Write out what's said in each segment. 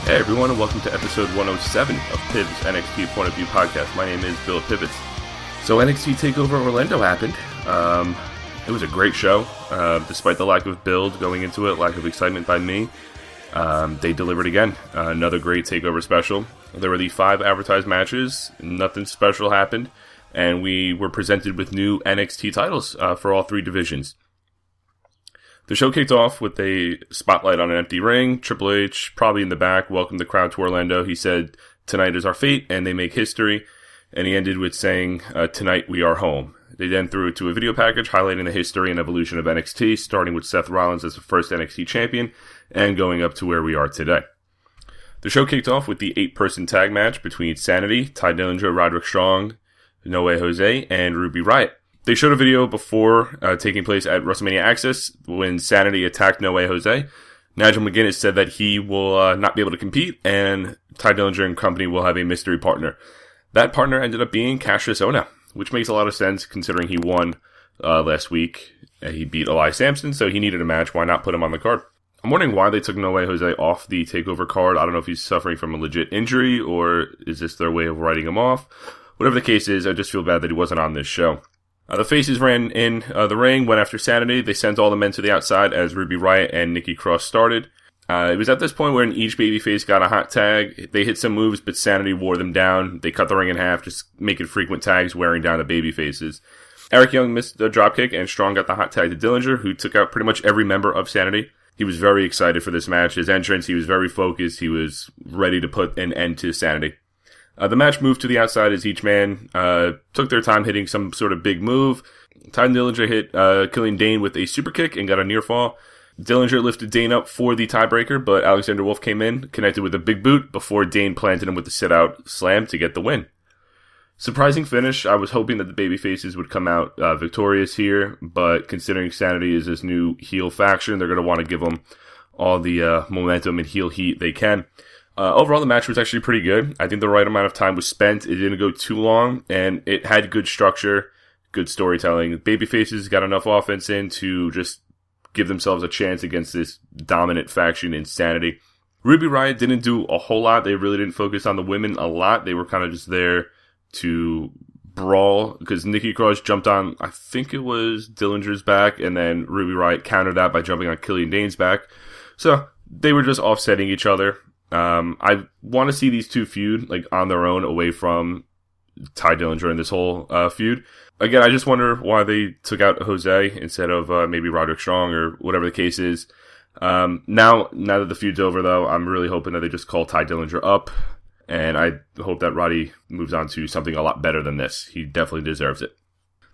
Hey everyone, and welcome to episode 107 of Piv's NXT Point of View podcast. My name is Bill Pivots. So NXT TakeOver Orlando happened. It was a great show, despite the lack of build going into it, lack of excitement by me. They delivered again. Another great TakeOver special. There were the 5 advertised matches. Nothing special happened, and we were presented with new NXT titles for all 3 divisions. The show kicked off with a spotlight on an empty ring. Triple H, probably in the back, welcomed the crowd to Orlando. He said, "Tonight is our fate," and they make history. And he ended with saying, "Tonight we are home." They then threw it to a video package highlighting the history and evolution of NXT, starting with Seth Rollins as the first NXT champion and going up to where we are today. The show kicked off with the 8-person tag match between Sanity, Tye Dillinger, Roderick Strong, No Way Jose, and Ruby Riott. They showed a video before taking place at WrestleMania Access when Sanity attacked No Way Jose. Nigel McGuinness said that he will not be able to compete, and Tye Dillinger and company will have a mystery partner. That partner ended up being Cassius Ohno, which makes a lot of sense considering he won last week. He beat Elias Sampson, so he needed a match. Why not put him on the card? I'm wondering why they took No Way Jose off the TakeOver card. I don't know if he's suffering from a legit injury, or is this their way of writing him off? Whatever the case is, I just feel bad that he wasn't on this show. The faces ran in the ring, went after Sanity. They sent all the men to the outside as Ruby Riott and Nikki Cross started. It was at this point where each babyface got a hot tag. They hit some moves, but Sanity wore them down. They cut the ring in half, just making frequent tags, wearing down the babyfaces. Eric Young missed the dropkick, and Strong got the hot tag to Dillinger, who took out pretty much every member of Sanity. He was very excited for this match. His entrance, he was very focused. He was ready to put an end to Sanity. The match moved to the outside as each man took their time hitting some sort of big move. Tye Dillinger hit Killian Dane with a super kick and got a near fall. Dillinger lifted Dane up for the tiebreaker, but Alexander Wolf came in, connected with a big boot before Dane planted him with the sit-out slam to get the win. Surprising finish. I was hoping that the babyfaces would come out victorious here, but considering Sanity is this new heel faction, they're going to want to give them all the momentum and heel heat they can. Overall, the match was actually pretty good. I think the right amount of time was spent. It didn't go too long, and it had good structure, good storytelling. Babyfaces got enough offense in to just give themselves a chance against this dominant faction Insanity. Ruby Riott didn't do a whole lot. They really didn't focus on the women a lot. They were kind of just there to brawl, because Nikki Cross jumped on, I think it was Dillinger's back, and then Ruby Riott countered that by jumping on Killian Dane's back. So they were just offsetting each other. I want to see these two feud on their own, away from Tye Dillinger and this whole feud. Again, I just wonder why they took out Jose instead of maybe Roderick Strong or whatever the case is. Now that the feud's over, though, I'm really hoping that they just call Tye Dillinger up, and I hope that Roddy moves on to something a lot better than this. He definitely deserves it.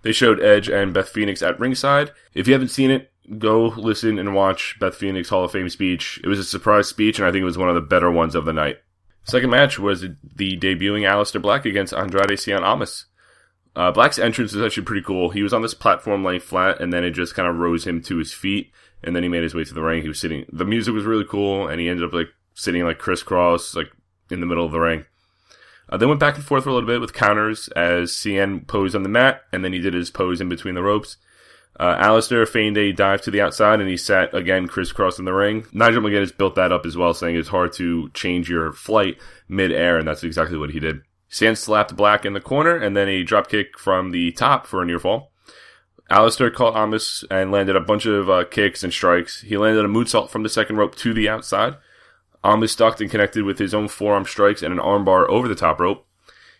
They showed Edge and Beth Phoenix at ringside. If you haven't seen it, go listen and watch Beth Phoenix Hall of Fame speech. It was a surprise speech, and I think it was one of the better ones of the night. Second match was the debuting Aleister Black against Andrade Cien Almas. Black's entrance was actually pretty cool. He was on this platform laying flat, and then it just kind of rose him to his feet, and then he made his way to the ring. He was sitting. The music was really cool, and he ended up sitting crisscross, in the middle of the ring. They went back and forth for a little bit with counters as Cien posed on the mat, and then he did his pose in between the ropes. Aleister feigned a dive to the outside, and he sat again crisscross in the ring. Nigel McGuinness built that up as well, saying it's hard to change your flight mid-air, and that's exactly what he did. Cien slapped Black in the corner, and then a dropkick from the top for a near fall. Aleister caught Almas and landed a bunch of kicks and strikes. He landed a moonsault from the second rope to the outside. Almas ducked and connected with his own forearm strikes and an armbar over the top rope.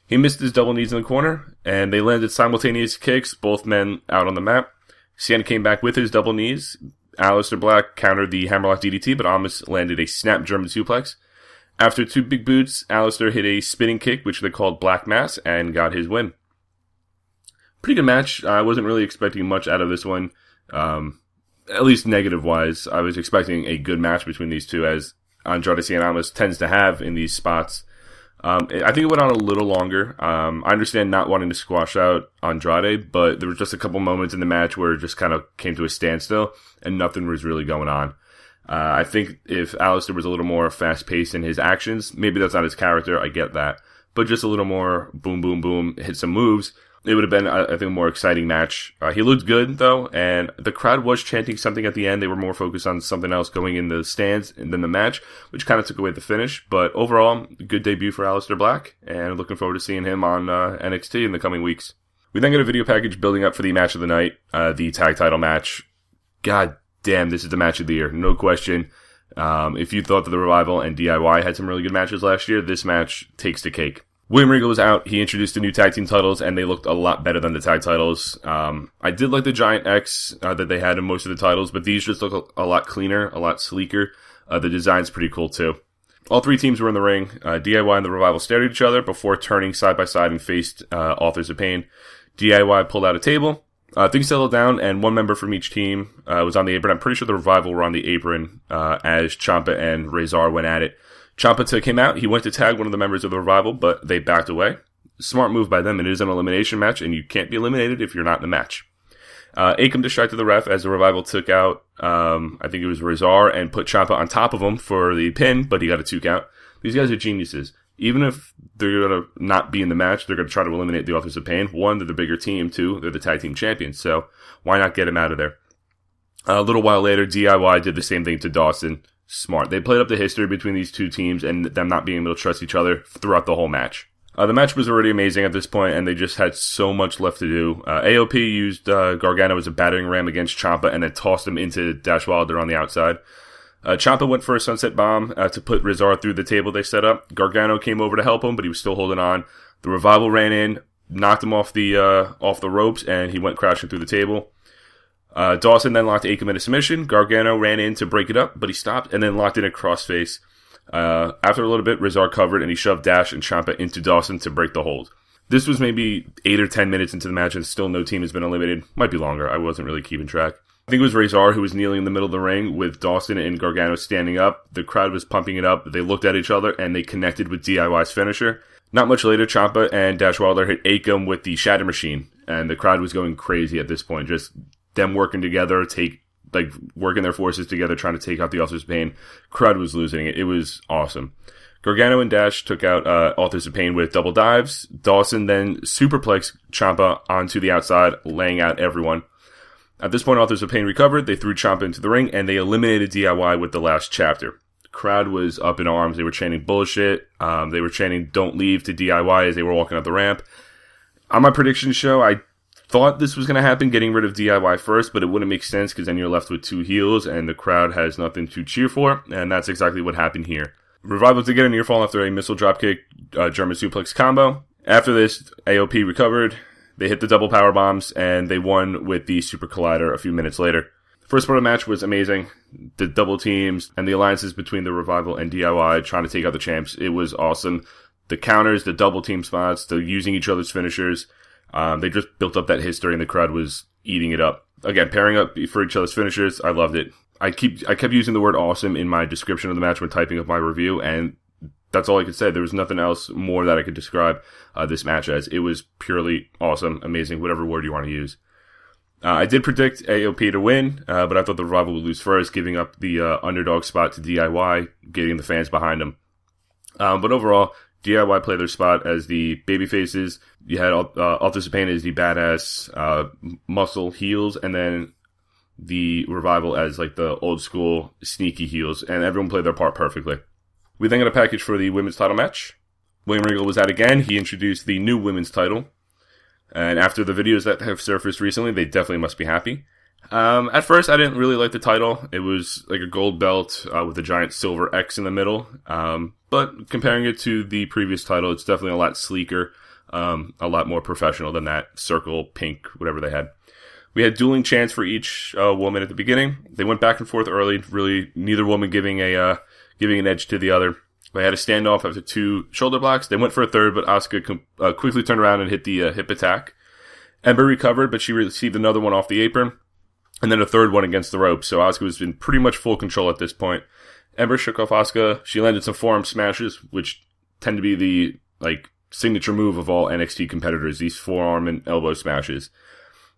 He missed his double knees in the corner, and they landed simultaneous kicks, both men out on the mat. Cien came back with his double knees. Aleister Black countered the hammerlock DDT, but Almas landed a snap German suplex. After 2 big boots, Aleister hit a spinning kick, which they called Black Mass, and got his win. Pretty good match. I wasn't really expecting much out of this one, at least negative-wise. I was expecting a good match between these two, as Andrade Cien Almas tends to have in these spots. I think it went on a little longer. I understand not wanting to squash out Andrade, but there was just a couple moments in the match where it just kind of came to a standstill, and nothing was really going on. I think if Aleister was a little more fast-paced in his actions, maybe that's not his character, I get that, but just a little more boom, boom, boom, hit some moves, it would have been, I think, a more exciting match. He looked good, though, and the crowd was chanting something at the end. They were more focused on something else going in the stands than the match, which kind of took away the finish. But overall, good debut for Aleister Black, and looking forward to seeing him on NXT in the coming weeks. We then get a video package building up for the match of the night, the tag title match. God damn, this is the match of the year, no question. If you thought that the Revival and DIY had some really good matches last year, this match takes the cake. William Regal was out. He introduced the new tag team titles, and they looked a lot better than the tag titles. I did like the Giant X that they had in most of the titles, but these just look a lot cleaner, a lot sleeker. The design's pretty cool, too. All three teams were in the ring. DIY and the Revival stared at each other before turning side by side and faced Authors of Pain. DIY pulled out a table. Things settled down, and one member from each team was on the apron. I'm pretty sure the Revival were on the apron as Ciampa and Rezar went at it. Ciampa took him out. He went to tag one of the members of the Revival, but they backed away. Smart move by them. It is an elimination match, and you can't be eliminated if you're not in the match. Akam distracted the ref as the Revival took out, I think it was Rezar, and put Ciampa on top of him for the pin, but he got a 2 count. These guys are geniuses. Even if they're going to not be in the match, they're going to try to eliminate the Authors of Pain. 1, they're the bigger team. 2, they're the tag team champions, so why not get him out of there? A little while later, DIY did the same thing to Dawson. Smart. They played up the history between these two teams and them not being able to trust each other throughout the whole match. The match was already amazing at this point, and they just had so much left to do. AOP used Gargano as a battering ram against Ciampa and then tossed him into Dash Wilder on the outside. Ciampa went for a sunset bomb to put Rezar through the table they set up. Gargano came over to help him, but he was still holding on. The Revival ran in, knocked him off the ropes, and he went crashing through the table. Dawson then locked Akam in a submission. Gargano ran in to break it up, but he stopped and then locked in a crossface. After a little bit, Rezar covered and he shoved Dash and Ciampa into Dawson to break the hold. This was maybe 8 or 10 minutes into the match and still no team has been eliminated. Might be longer. I wasn't really keeping track. I think it was Rezar who was kneeling in the middle of the ring with Dawson and Gargano standing up. The crowd was pumping it up. They looked at each other and they connected with DIY's finisher. Not much later, Ciampa and Dash Wilder hit Akam with the Shatter Machine, and the crowd was going crazy at this point. Just them working together, working their forces together, trying to take out the Authors of Pain. Crowd was losing it. It was awesome. Gargano and Dash took out Authors of Pain with double dives. Dawson then superplexed Ciampa onto the outside, laying out everyone. At this point, Authors of Pain recovered. They threw Ciampa into the ring, and they eliminated DIY with the last chapter. The crowd was up in arms. They were chanting bullshit. They were chanting "Don't leave" to DIY as they were walking up the ramp. On my prediction show, I thought this was going to happen, getting rid of DIY first, but it wouldn't make sense because then you're left with 2 heels and the crowd has nothing to cheer for, and that's exactly what happened here. Revival to get a near fall after a missile dropkick German suplex combo. After this, AOP recovered. They hit the double power bombs and they won with the Super Collider a few minutes later. The first part of the match was amazing. The double teams and the alliances between the Revival and DIY trying to take out the champs. It was awesome. The counters, the double team spots, the using each other's finishers. They just built up that history and the crowd was eating it up. Again, pairing up for each other's finishers, I loved it. I kept using the word awesome in my description of the match when typing up my review, and that's all I could say. There was nothing else more that I could describe this match as. It was purely awesome, amazing, whatever word you want to use. I did predict AOP to win, but I thought the Revival would lose first, giving up the underdog spot to DIY, getting the fans behind them. But overall, DIY played their spot as the babyfaces. You had Authors of Pain as the badass muscle heels, and then the Revival as like the old school sneaky heels, and everyone played their part perfectly. We then got a package for the women's title match. William Regal was out again. He introduced the new women's title. And after the videos that have surfaced recently, they definitely must be happy. At first, I didn't really like the title. It was like a gold belt with a giant silver X in the middle. But comparing it to the previous title, it's definitely a lot sleeker, a lot more professional than that circle, pink, whatever they had. We had dueling chants for each woman at the beginning. They went back and forth early, really neither woman giving an edge to the other. They had a standoff after 2 shoulder blocks. They went for a third, but Asuka quickly turned around and hit the hip attack. Ember recovered, but she received another one off the apron, and then a third one against the ropes. So Asuka was in pretty much full control at this point. Ember shook off Asuka. She landed some forearm smashes, which tend to be the signature move of all NXT competitors, these forearm and elbow smashes.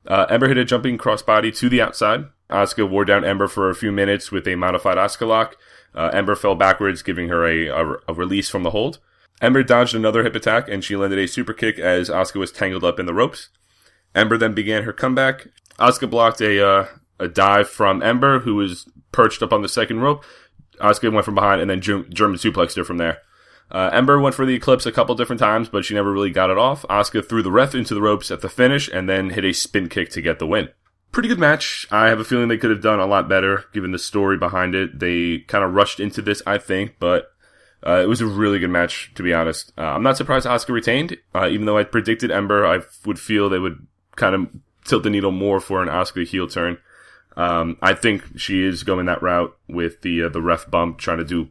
Ember hit a jumping crossbody to the outside. Asuka wore down Ember for a few minutes with a modified Asuka lock. Ember fell backwards, giving her a release from the hold. Ember dodged another hip attack, and she landed a super kick as Asuka was tangled up in the ropes. Ember then began her comeback. Asuka blocked a dive from Ember, who was perched up on the second rope. Asuka went from behind and then German suplexed her from there. Ember went for the Eclipse a couple different times, but she never really got it off. Asuka threw the ref into the ropes at the finish and then hit a spin kick to get the win. Pretty good match. I have a feeling they could have done a lot better, given the story behind it. They kind of rushed into this, I think, but it was a really good match, to be honest. I'm not surprised Asuka retained, even though I predicted Ember. I would feel they would kind of tilt the needle more for an Asuka heel turn. I think she is going that route with the ref bump, trying to do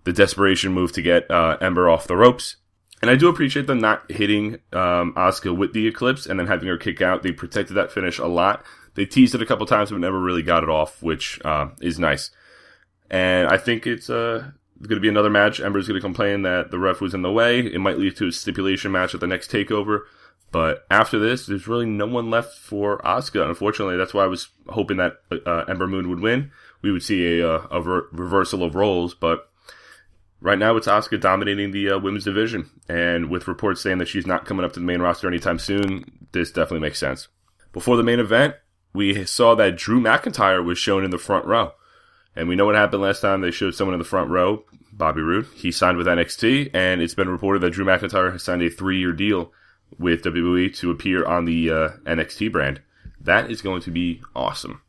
the desperation move to get Ember off the ropes. And I do appreciate them not hitting Asuka with the Eclipse and then having her kick out. They protected that finish a lot. They teased it a couple times but never really got it off, which is nice. And I think it's going to be another match. Ember's going to complain that the ref was in the way. It might lead to a stipulation match at the next TakeOver. But after this, there's really no one left for Asuka. Unfortunately, that's why I was hoping that Ember Moon would win. We would see a reversal of roles. But right now, it's Asuka dominating the women's division. And with reports saying that she's not coming up to the main roster anytime soon, this definitely makes sense. Before the main event, we saw that Drew McIntyre was shown in the front row. And we know what happened last time they showed someone in the front row, Bobby Roode. He signed with NXT, and it's been reported that Drew McIntyre has signed a 3-year deal with WWE to appear on the NXT brand. That is going to be awesome.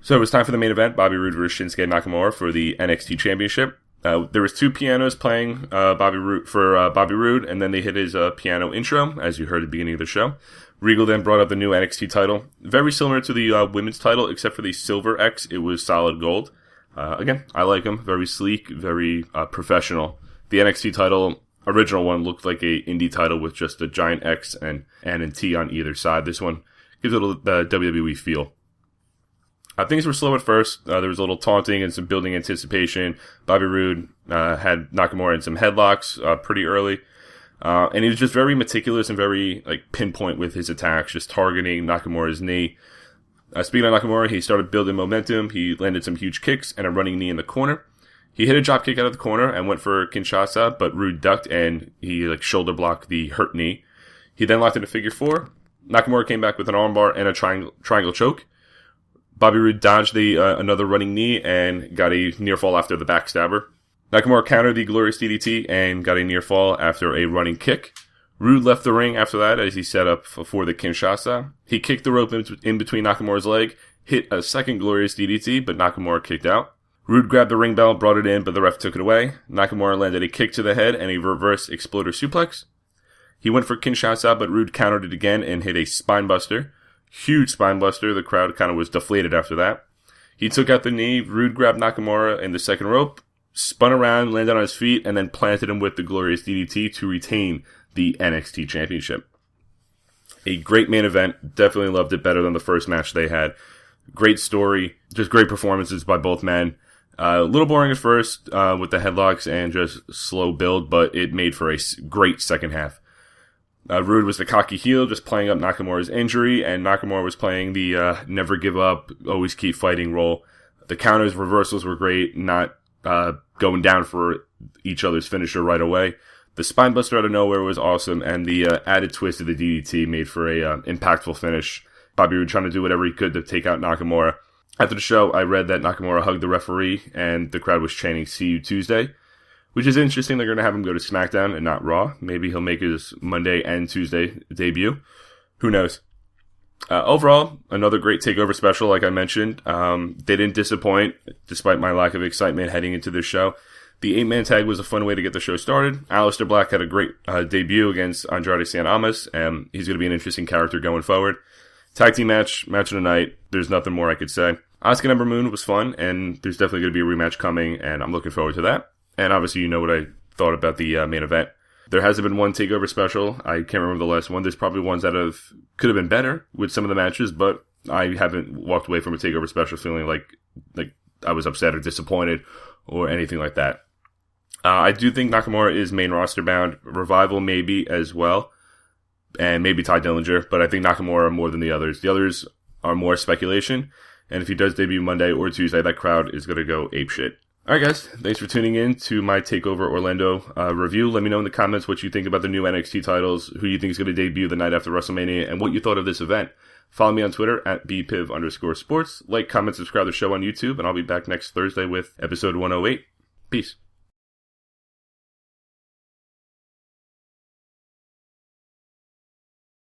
So it was time for the main event, Bobby Roode versus Shinsuke Nakamura for the NXT Championship. There was 2 pianos playing Bobby Roode, and then they hit his piano intro, as you heard at the beginning of the show. Regal then brought up the new NXT title. Very similar to the women's title, except for the Silver X, it was solid gold. Again, I like them. Very sleek, very professional. The NXT title, original one, looked like a indie title with just a giant X and T on either side. This one gives it a WWE feel. Things were slow at first. There was a little taunting and some building anticipation. Bobby Roode had Nakamura in some headlocks pretty early. And he was just very meticulous and very pinpoint with his attacks, just targeting Nakamura's knee. Speaking of Nakamura, he started building momentum. He landed some huge kicks and a running knee in the corner. He hit a drop kick out of the corner and went for Kinshasa, but Roode ducked and he shoulder blocked the hurt knee. He then locked in a figure 4. Nakamura came back with an armbar and a triangle choke. Bobby Roode dodged another running knee and got a near fall after the backstabber. Nakamura countered the Glorious DDT and got a near fall after a running kick. Roode left the ring after that as he set up for the Kinshasa. He kicked the rope in between Nakamura's leg, hit a second Glorious DDT, but Nakamura kicked out. Roode grabbed the ring bell, brought it in, but the ref took it away. Nakamura landed a kick to the head and a reverse exploder suplex. He went for Kinshasa, but Roode countered it again and hit a spinebuster. Huge spinebuster. The crowd kind of was deflated after that. He took out the knee. Roode grabbed Nakamura in the second rope, spun around, landed on his feet, and then planted him with the Glorious DDT to retain the NXT Championship. A great main event. Definitely loved it better than the first match they had. Great story. Just great performances by both men. A little boring at first with the headlocks and just slow build, but it made for a great second half. Roode was the cocky heel, just playing up Nakamura's injury, and Nakamura was playing the never give up, always keep fighting role. The counters, reversals were great, not going down for each other's finisher right away. The spinebuster out of nowhere was awesome, and the added twist of the DDT made for a impactful finish. Bobby Roode trying to do whatever he could to take out Nakamura. After the show, I read that Nakamura hugged the referee, and the crowd was chanting, "See you Tuesday," which is interesting. They're going to have him go to SmackDown and not Raw. Maybe he'll make his Monday and Tuesday debut. Who knows? Overall, another great TakeOver special, like I mentioned. They didn't disappoint, despite my lack of excitement heading into this show. The 8-man tag was a fun way to get the show started. Aleister Black had a great debut against Andrade Cien Almas, and he's going to be an interesting character going forward. Tag team match of the night. There's nothing more I could say. Asuka and Ember Moon was fun, and there's definitely going to be a rematch coming, and I'm looking forward to that. And obviously, you know what I thought about the main event. There hasn't been one TakeOver special. I can't remember the last one. There's probably ones that could have been better with some of the matches, but I haven't walked away from a TakeOver special feeling like I was upset or disappointed or anything like that. I do think Nakamura is main roster bound. Revival maybe as well, and maybe Tye Dillinger, but I think Nakamura more than the others. The others are more speculation, and if he does debut Monday or Tuesday, that crowd is going to go apeshit. All right, guys. Thanks for tuning in to my TakeOver Orlando review. Let me know in the comments what you think about the new NXT titles, who you think is going to debut the night after WrestleMania, and what you thought of this event. Follow me on Twitter at bpiv_sports. Like, comment, subscribe to the show on YouTube, and I'll be back next Thursday with episode 108. Peace.